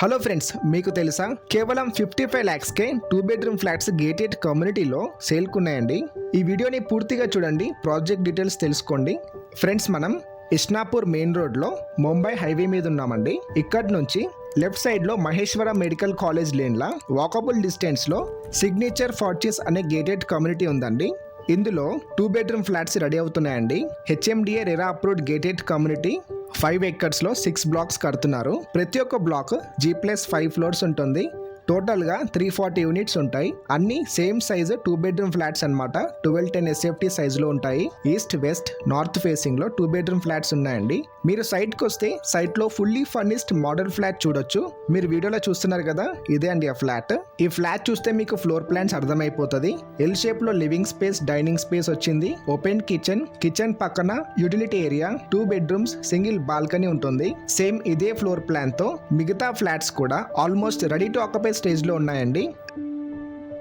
Hello friends, మీకు తెలుసా కేవలం 55 lakhs కే 2 bedroom ఫ్లాట్స్ గేటెడ్ కమ్యూనిటీలో సేల్కున్నాయండి. ఈ వీడియోని పూర్తిగా చూడండి, ప్రాజెక్ట్ డీటెయిల్స్ తెలుసుకోండి. ఫ్రెండ్స్, మనం ఇస్నాపూర్ మెయిన్ రోడ్లో ముంబై హైవే మీద ఉన్నామండి. ఇక్కడి నుంచి లెఫ్ట్ సైడ్లో మహేశ్వర మెడికల్ కాలేజ్ లేన్లా వాకబుల్ డిస్టెన్స్లో సిగ్నేచర్ ఫార్చెస్ అనే గేటెడ్ కమ్యూనిటీ ఉందండి. ఇందులో 2 bedroom ఫ్లాట్స్ రెడీ అవుతున్నాయండి. HMDA RERA approved gated community 5 acres లో 6 blocks కడుతున్నారు. ప్రతి ఒక్క బ్లాక్ G+5 floors ఉంటుంది. టోటల్గా 340 యూనిట్స్ ఉంటాయి. అన్ని సేమ్ సైజు 2 bedroom ఫ్లాట్స్ అనమాట. 1210 SFT సైజులో ఉంటాయి. ఈస్ట్ వెస్ట్ నార్త్ ఫేసింగ్లో 2 bedroom ఫ్లాట్స్ ఉన్నాయండి. మీరు సైట్కి వస్తే సైట్లో ఫుల్లీ ఫర్నిష్డ్ మోడల్ ఫ్లాట్ చూడొచ్చు. మీరు వీడియోలో చూస్తున్నారు కదా, ఇదే అండి ఆ ఫ్లాట్. ఈ ఫ్లాట్ చూస్తే మీకు ఫ్లోర్ ప్లాన్స్ అర్థమైపోతుంది. ఎల్ షేప్లో లివింగ్ స్పేస్, డైనింగ్ స్పేస్ వచ్చింది. ఓపెన్ కిచెన్ పక్కన utility area, 2 bedrooms, single balcony ఉంటుంది. సేమ్ ఇదే ఫ్లోర్ ప్లాన్తో మిగతా ఫ్లాట్స్ కూడా ఆల్మోస్ట్ రెడీ టు ఆక్యుపై స్టేజ్లో ఉన్నాయండి.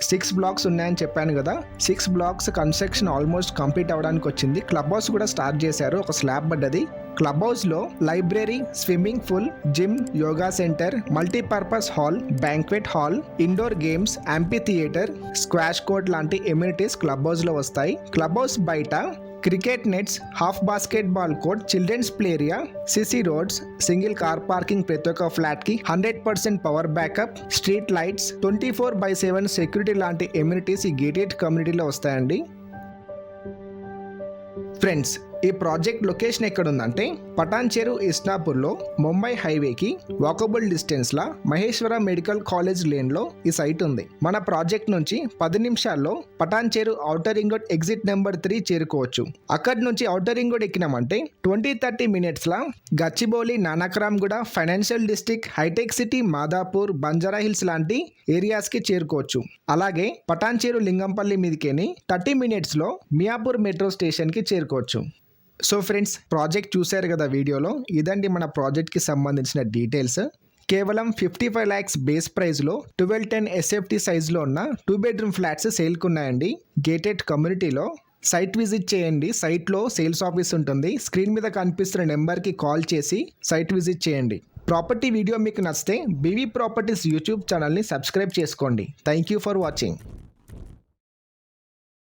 6 blocks ఉన్నాయని చెప్పాను కదా, 6 blocks కన్స్ట్రక్షన్ ఆల్మోస్ట్ కంప్లీట్ అవ్వడానికి వచ్చింది. క్లబ్ హౌస్ కూడా స్టార్ట్ చేశారు, ఒక స్లాబ్ పడ్డది. క్లబ్ హౌస్లో library, swimming pool, gym, yoga centre, multipurpose hall, banquet hall, indoor games, amphitheatre, squash court లాంటి ఎమ్యూనిటీస్ క్లబ్ హౌస్లో వస్తాయి. క్లబ్ హౌస్ బయట cricket nets, half basketball court, children's play area, CC roads, single car parking ప్రతి ఒక్క flat కి 100% power backup, street lights, 24/7 security లాంటి amenities ఈ gated కమ్యూనిటీలో వస్తాయండి. ఫ్రెండ్స్, ఈ ప్రాజెక్ట్ లొకేషన్ ఎక్కడుందంటే పటాన్ చెరు ఇస్నాపూర్లో ముంబై హైవేకి వాకబుల్ డిస్టెన్స్ లా మహేశ్వర మెడికల్ కాలేజ్ లేన్లో ఈ సైట్ ఉంది. మన ప్రాజెక్ట్ నుంచి 10 నిమిషాల్లో Patancheru outer ring road exit number 3 చేరుకోవచ్చు. అక్కడి నుంచి ఔటర్ రింగ్ రోడ్ ఎక్కినామంటే 20-30 minutes లా గచ్చిబౌలి, నానక్రామ్గూడ, ఫైనాన్షియల్ డిస్ట్రిక్ట్, హైటెక్ సిటీ, మాదాపూర్, బంజారా హిల్స్ లాంటి ఏరియాస్కి చేరుకోవచ్చు. అలాగే పటాన్ చెరు లింగంపల్లి మీదకేని 30 minutes లో మియాపూర్ మెట్రో స్టేషన్కి చేరుకోవచ్చు. సో ఫ్రెండ్స్, ప్రాజెక్ట్ చూశారు కదా వీడియోలో, ఇదండి మన ప్రాజెక్ట్కి సంబంధించిన డీటెయిల్స్. కేవలం 55 lakhs బేస్ ప్రైస్లో 1210 SFT సైజులో ఉన్న 2 bedroom ఫ్లాట్స్ సేల్కున్నాయండి గేటెడ్ కమ్యూనిటీలో. సైట్ విజిట్ చేయండి. సైట్లో సేల్స్ ఆఫీస్ ఉంటుంది. స్క్రీన్ మీద కనిపిస్తున్న నెంబర్కి కాల్ చేసి సైట్ విజిట్ చేయండి. ప్రాపర్టీ వీడియో మీకు నచ్చితే బీవీ ప్రాపర్టీస్ యూట్యూబ్ ఛానల్ని సబ్స్క్రైబ్ చేసుకోండి. Thank you for watching.